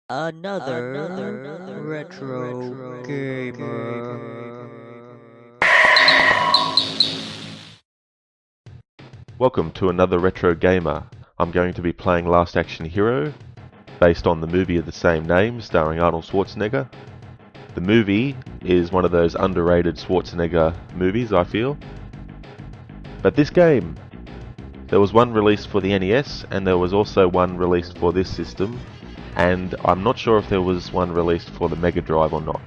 Another retro gamer. Welcome to another Retro Gamer. I'm going to be playing Last Action Hero, based on the movie of the same name, starring Arnold Schwarzenegger. The movie is one of those underrated Schwarzenegger movies, I feel. But this game, there was one released for the NES, and there was also one released for this system, and I'm not sure if there was one released for the Mega Drive or not.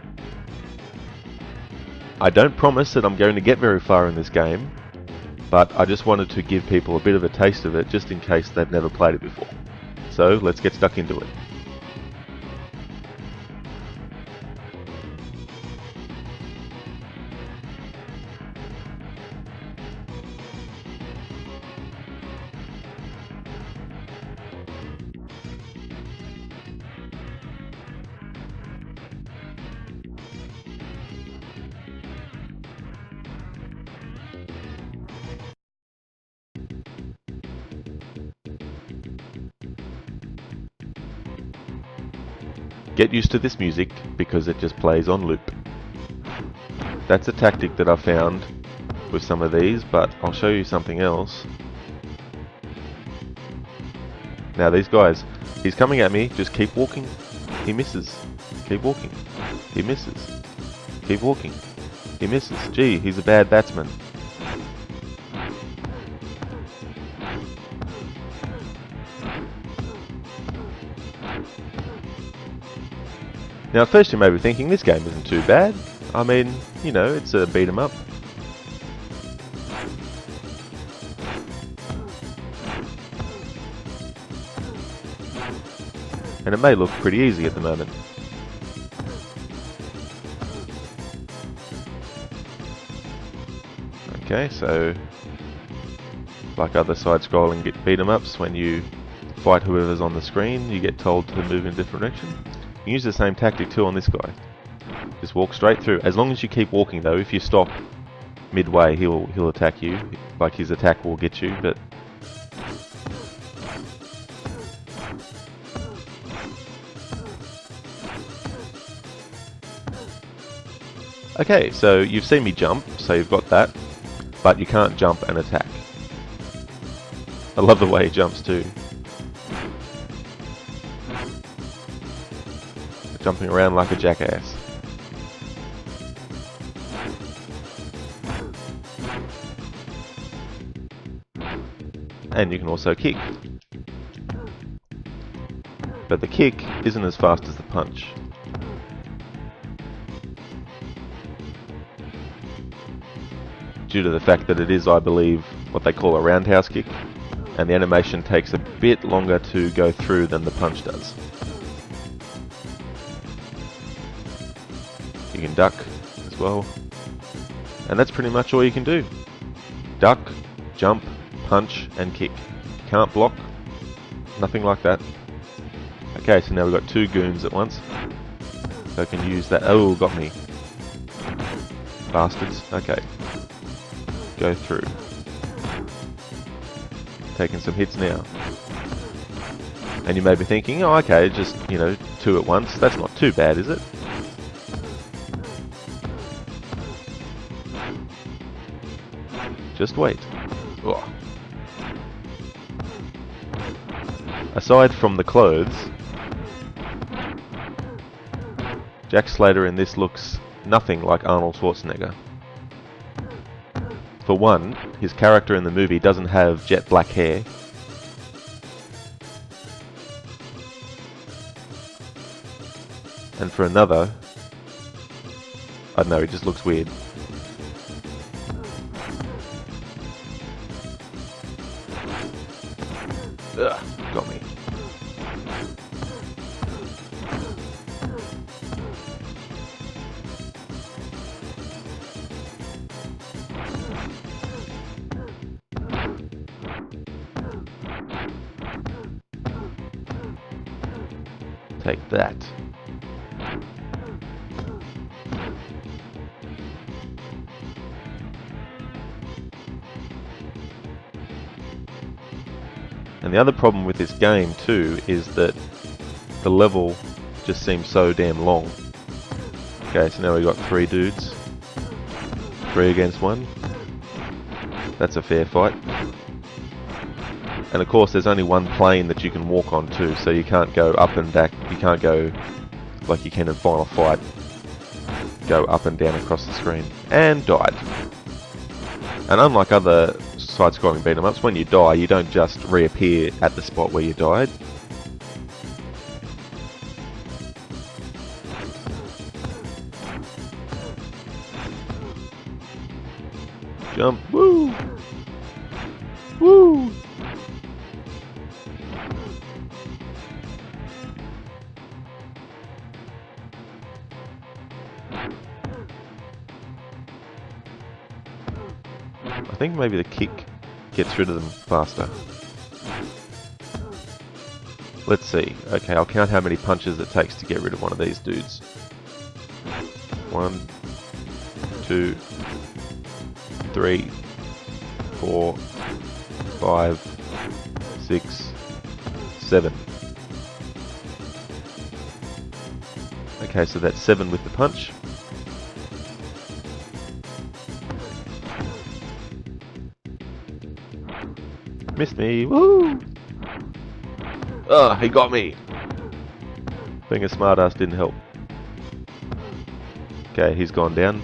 I don't promise that I'm going to get very far in this game, but I just wanted to give people a bit of a taste of it just in case they've never played it before. So let's get stuck into it. Get used to this music because it just plays on loop. That's a tactic that I've found with some of these, but I'll show you something else. Now these guys, he's coming at me, just keep walking, he misses. Keep walking, he misses. Keep walking, he misses. Gee, he's a bad batsman. Now at first you may be thinking this game isn't too bad. I mean, you know, it's a beat 'em up. And it may look pretty easy at the moment. Okay, so like other side-scrolling beat 'em ups, when you fight whoever's on the screen, you get told to move in a different direction. You can use the same tactic too on this guy. Just walk straight through. As long as you keep walking though, if you stop midway, he'll attack you. Like his attack will get you, but okay, so you've seen me jump, so you've got that, but you can't jump and attack. I love the way he jumps too. Jumping around like a jackass. And you can also kick. But the kick isn't as fast as the punch. Due to the fact that it is, I believe, what they call a roundhouse kick, and the animation takes a bit longer to go through than the punch does. You can duck as well, and that's pretty much all you can do. Duck, jump, punch and kick. Can't block, nothing like that. Okay, so now we've got two goons at once, so I can use that. Oh, got me. Bastards. Okay. Go through. Taking some hits now. And you may be thinking, oh okay, just, you know, two at once. That's not too bad, is it? Just wait. Oh. Aside from the clothes, Jack Slater in this looks nothing like Arnold Schwarzenegger. For one, his character in the movie doesn't have jet black hair. And for another, I don't know, he just looks weird. Ugh, got me. Take that. And the other problem with this game too is that the level just seems so damn long. Okay, so now we've got 3 dudes. 3 against 1. That's a fair fight. And of course there's only one plane that you can walk on too, so you can't go up and back. You can't go like you can in Final Fight. Go up and down across the screen. And died. And unlike other side-scrolling beat-em-ups, when you die you don't just reappear at the spot where you died. Jump. Woo! Woo! I think maybe the kick gets rid of them faster. Let's see. Okay, I'll count how many punches it takes to get rid of one of these dudes. 1, 2, 3, 4, 5, 6, 7. Okay, so that's 7 with the punch. Missed me. Woo! Oh, he got me. Being a smartass didn't help. Okay, he's gone down.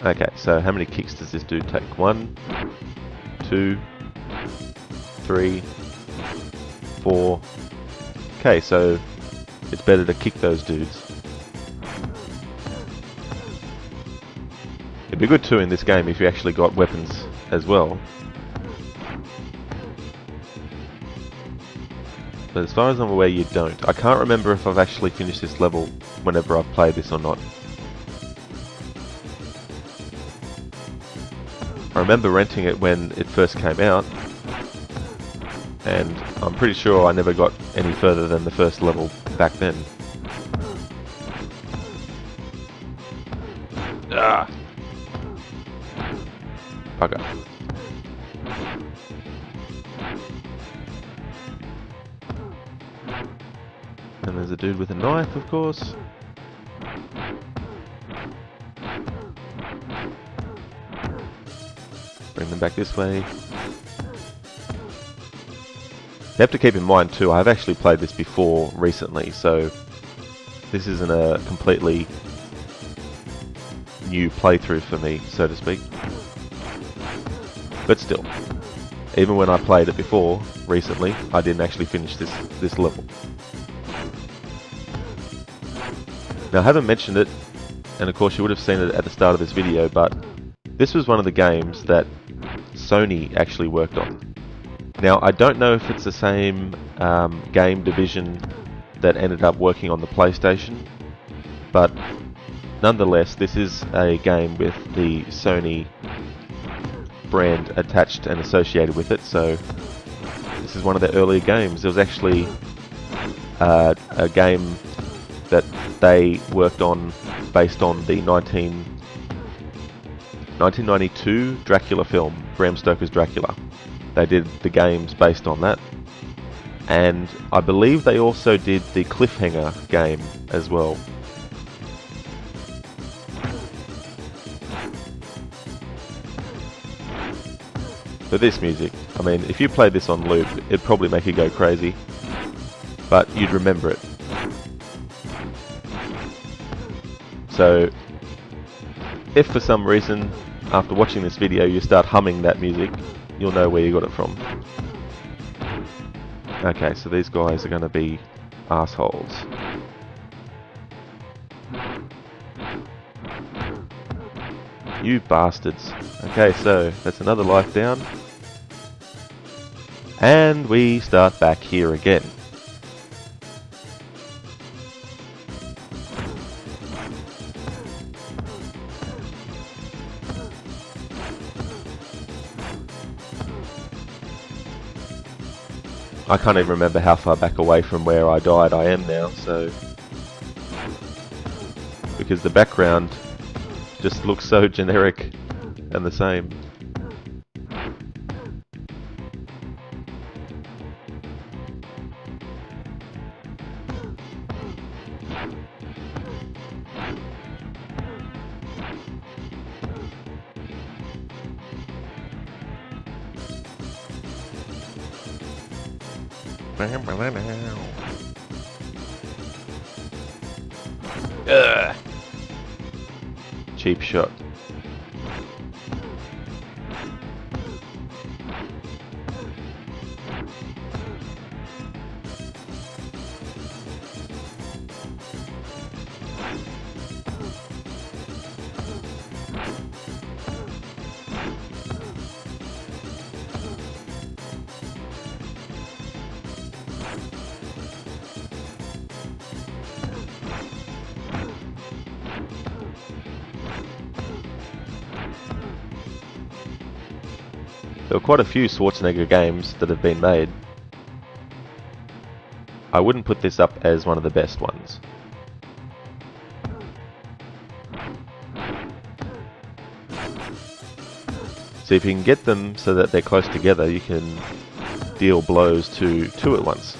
Okay, so how many kicks does this dude take? 1, 2, 3, 4. Okay, so it's better to kick those dudes. It'd be good too in this game if you actually got weapons as well. But as far as I'm aware you don't. I can't remember if I've actually finished this level whenever I've played this or not. I remember renting it when it first came out, and I'm pretty sure I never got any further than the first level back then. Ah! Bugger. And there's a dude with a knife, of course. Bring them back this way. You have to keep in mind too, I've actually played this before recently, so this isn't a completely new playthrough for me, so to speak. But still, even when I played it before, recently, I didn't actually finish this level. Now I haven't mentioned it, and of course you would have seen it at the start of this video, but this was one of the games that Sony actually worked on. Now I don't know if it's the same game division that ended up working on the PlayStation, but nonetheless this is a game with the Sony brand attached and associated with it, so this is one of their earlier games. There was actually a game that they worked on based on the 1992 Dracula film, Bram Stoker's Dracula. They did the games based on that, and I believe they also did the Cliffhanger game as well. But this music, I mean, if you played this on loop, it'd probably make you go crazy, but you'd remember it. So, if for some reason, after watching this video, you start humming that music, you'll know where you got it from. Okay, so these guys are going to be assholes. You bastards. Okay, so that's another life down. And we start back here again. I can't even remember how far back away from where I died I am now, so... because the background just looks so generic and the same. Ugh. Cheap shot. There are quite a few Schwarzenegger games that have been made. I wouldn't put this up as one of the best ones. So if you can get them so that they're close together, you can deal blows to two at once.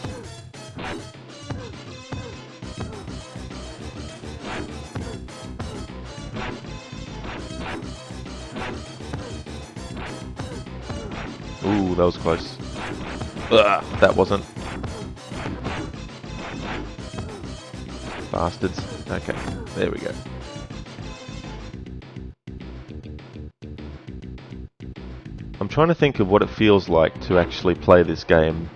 Ooh, that was close. Ugh, that wasn't. Bastards. Okay, there we go. I'm trying to think of what it feels like to actually play this game.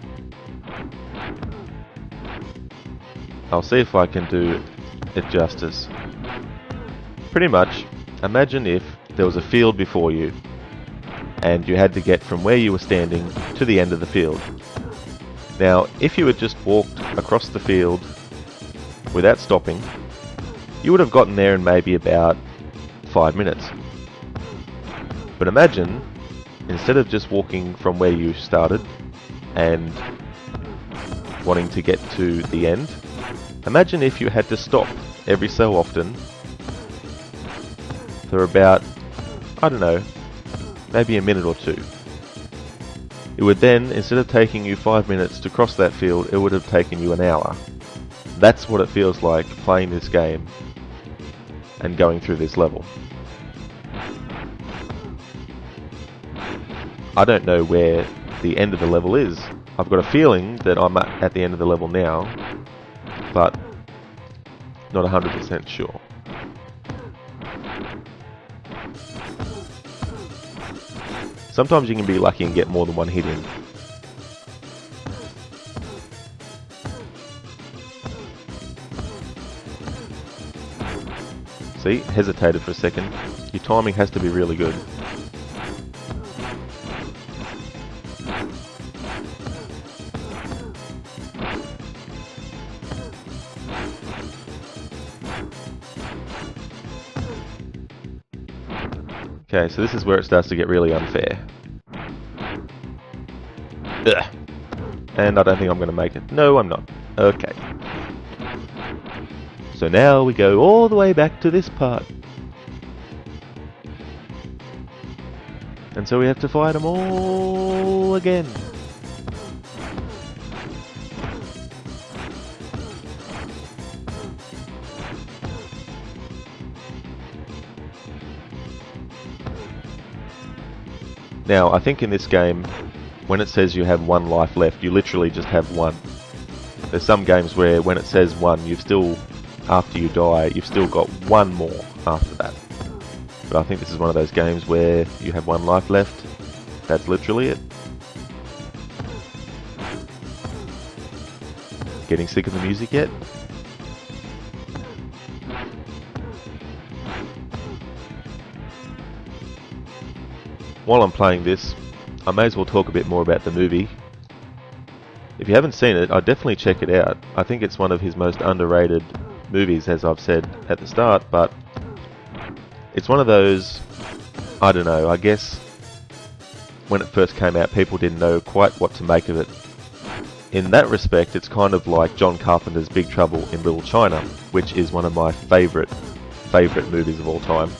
I'll see if I can do it justice. Pretty much, imagine if there was a field before you and you had to get from where you were standing to the end of the field. Now, if you had just walked across the field without stopping, you would have gotten there in maybe about 5 minutes. But imagine, instead of just walking from where you started and wanting to get to the end, imagine if you had to stop every so often for about, I don't know, maybe a minute or two. It would then, instead of taking you 5 minutes to cross that field, it would have taken you an hour. That's what it feels like playing this game and going through this level. I don't know where the end of the level is. I've got a feeling that I'm at the end of the level now, but not 100% sure. Sometimes you can be lucky and get more than one hit in. See, hesitated for a second. Your timing has to be really good. Okay, so this is where it starts to get really unfair. Ugh. And I don't think I'm going to make it. No, I'm not. Okay. So now we go all the way back to this part. And so we have to fight them all again. Now, I think in this game, when it says you have one life left, you literally just have one. There's some games where when it says one, you've still, after you die, you've still got one more after that. But I think this is one of those games where you have one life left. That's literally it. Getting sick of the music yet? While I'm playing this, I may as well talk a bit more about the movie. If you haven't seen it, I'd definitely check it out. I think it's one of his most underrated movies, as I've said at the start, but it's one of those, I don't know, I guess when it first came out, people didn't know quite what to make of it. In that respect, it's kind of like John Carpenter's Big Trouble in Little China, which is one of my favourite movies of all time.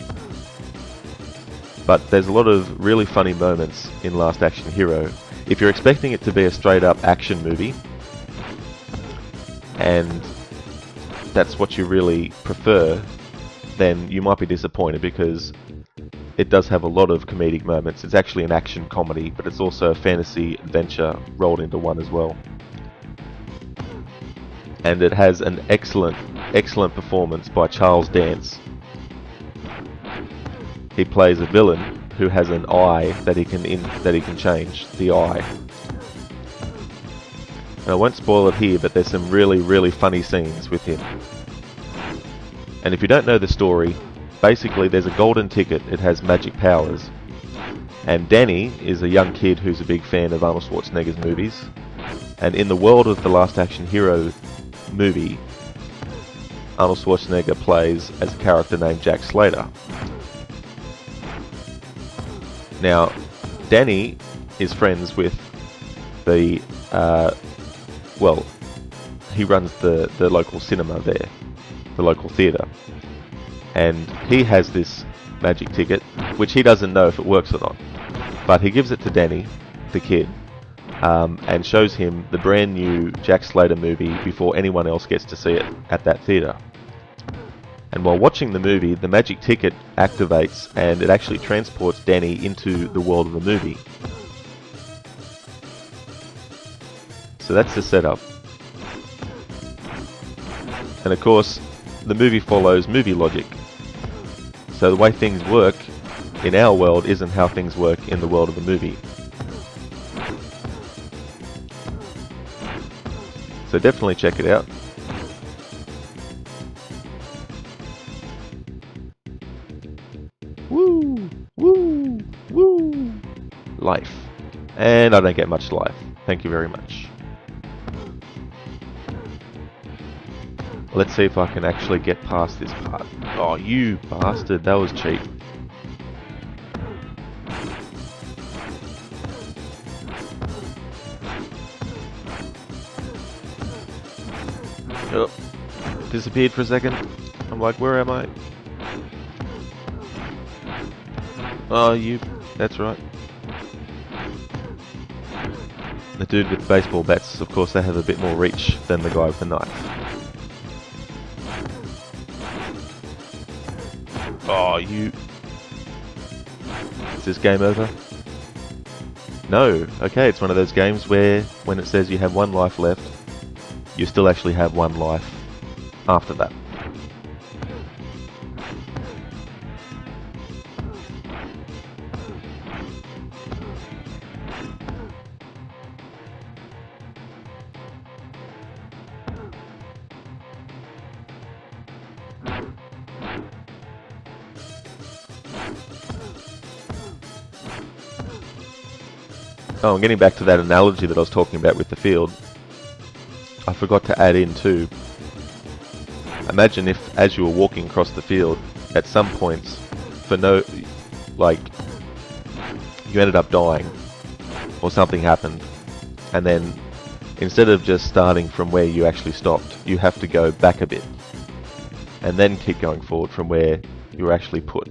But there's a lot of really funny moments in Last Action Hero. If you're expecting it to be a straight up action movie, and that's what you really prefer, then you might be disappointed because it does have a lot of comedic moments. It's actually an action comedy, but it's also a fantasy adventure rolled into one as well. and it has an excellent performance by Charles Dance. He plays a villain who has an eye that he can change the eye. And I won't spoil it here, but there's some really funny scenes with him. And if you don't know the story, basically there's a golden ticket. It has magic powers. And Danny is a young kid who's a big fan of Arnold Schwarzenegger's movies. And in the world of the Last Action Hero movie, Arnold Schwarzenegger plays as a character named Jack Slater. Now, Danny is friends with the, he runs the local cinema there, the local theatre. And he has this magic ticket, which he doesn't know if it works or not. But he gives it to Danny, the kid, and shows him the brand new Jack Slater movie before anyone else gets to see it at that theatre. And while watching the movie, the magic ticket activates and it actually transports Danny into the world of the movie. So that's the setup. And of course, the movie follows movie logic. So the way things work in our world isn't how things work in the world of the movie. So definitely check it out. Woo! Woo! Woo! Life. And I don't get much life. Thank you very much. Let's see if I can actually get past this part. Oh, you bastard. That was cheap. Oh, disappeared for a second. I'm like, where am I? Oh, you. That's right. The dude with the baseball bats, of course, they have a bit more reach than the guy with the knife. Oh, you... Is this game over? No. Okay, it's one of those games where when it says you have one life left, you still actually have one life after that. Oh, and getting back to that analogy that I was talking about with the field, I forgot to add in too. Imagine if, as you were walking across the field, at some points, you ended up dying, or something happened, and then instead of just starting from where you actually stopped, you have to go back a bit, and then keep going forward from where you were actually put.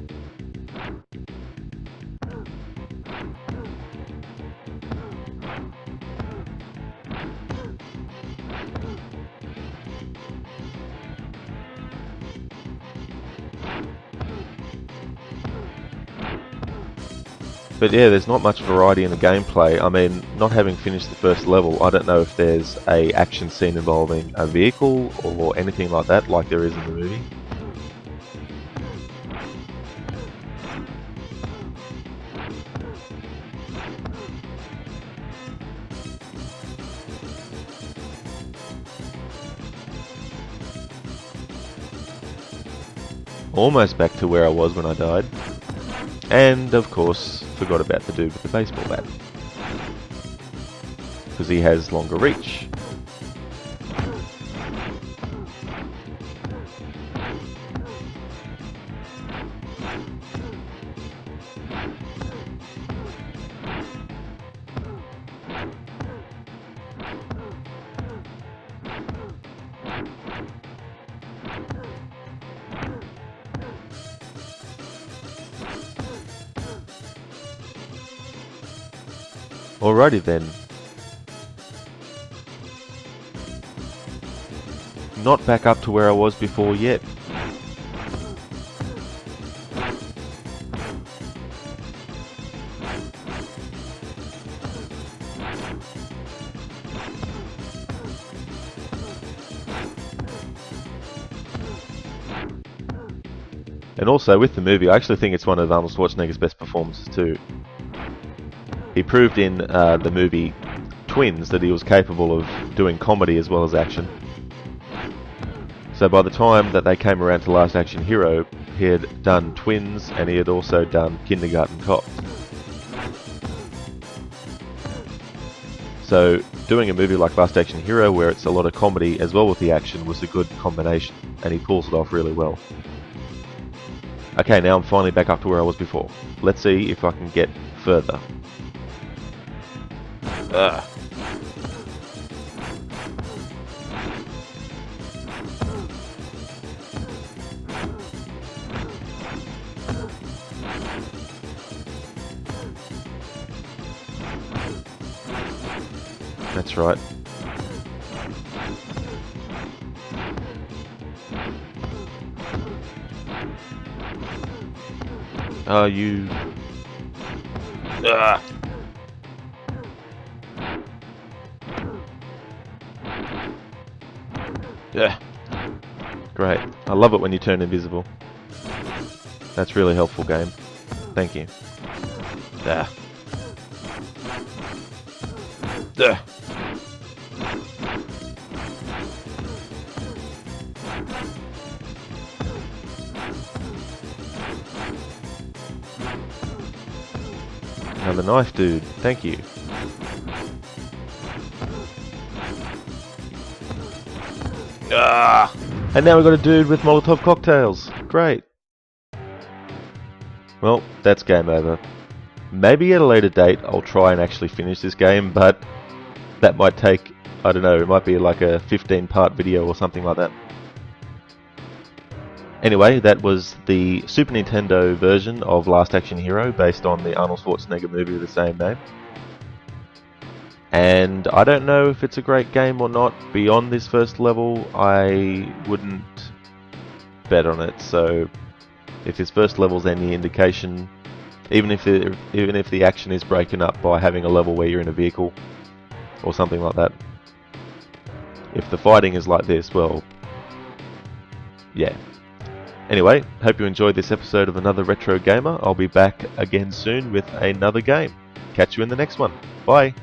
But yeah, there's not much variety in the gameplay. I mean, not having finished the first level, I don't know if there's a action scene involving a vehicle or anything like that, like there is in the movie. Almost back to where I was when I died. And, of course, forgot about the dude with the baseball bat. Because he has longer reach. Alrighty then. Not back up to where I was before yet. And also with the movie, I actually think it's one of Arnold Schwarzenegger's best performances too. He proved in the movie Twins that he was capable of doing comedy as well as action. So by the time that they came around to Last Action Hero, he had done Twins and he had also done Kindergarten Cop. So doing a movie like Last Action Hero where it's a lot of comedy as well with the action was a good combination, and he pulls it off really well. Okay, now I'm finally back up to where I was before. Let's see if I can get further. Ugh. That's right. Oh, you... Ugh. Yeah. Great. I love it when you turn invisible. That's really helpful, game. Thank you. Ah. Ugh. Another knife, dude. Thank you. Ah! And now we've got a dude with Molotov cocktails. Great. Well, that's game over. Maybe at a later date I'll try and actually finish this game, but that might take, I don't know, it might be like a 15-part video or something like that. Anyway, that was the Super Nintendo version of Last Action Hero based on the Arnold Schwarzenegger movie of the same name. And I don't know if it's a great game or not. Beyond this first level, I wouldn't bet on it. So if this first level's any indication, even if the action is broken up by having a level where you're in a vehicle or something like that, if the fighting is like this, well, yeah. Anyway, hope you enjoyed this episode of Another Retro Gamer. I'll be back again soon with another game. Catch you in the next one. Bye.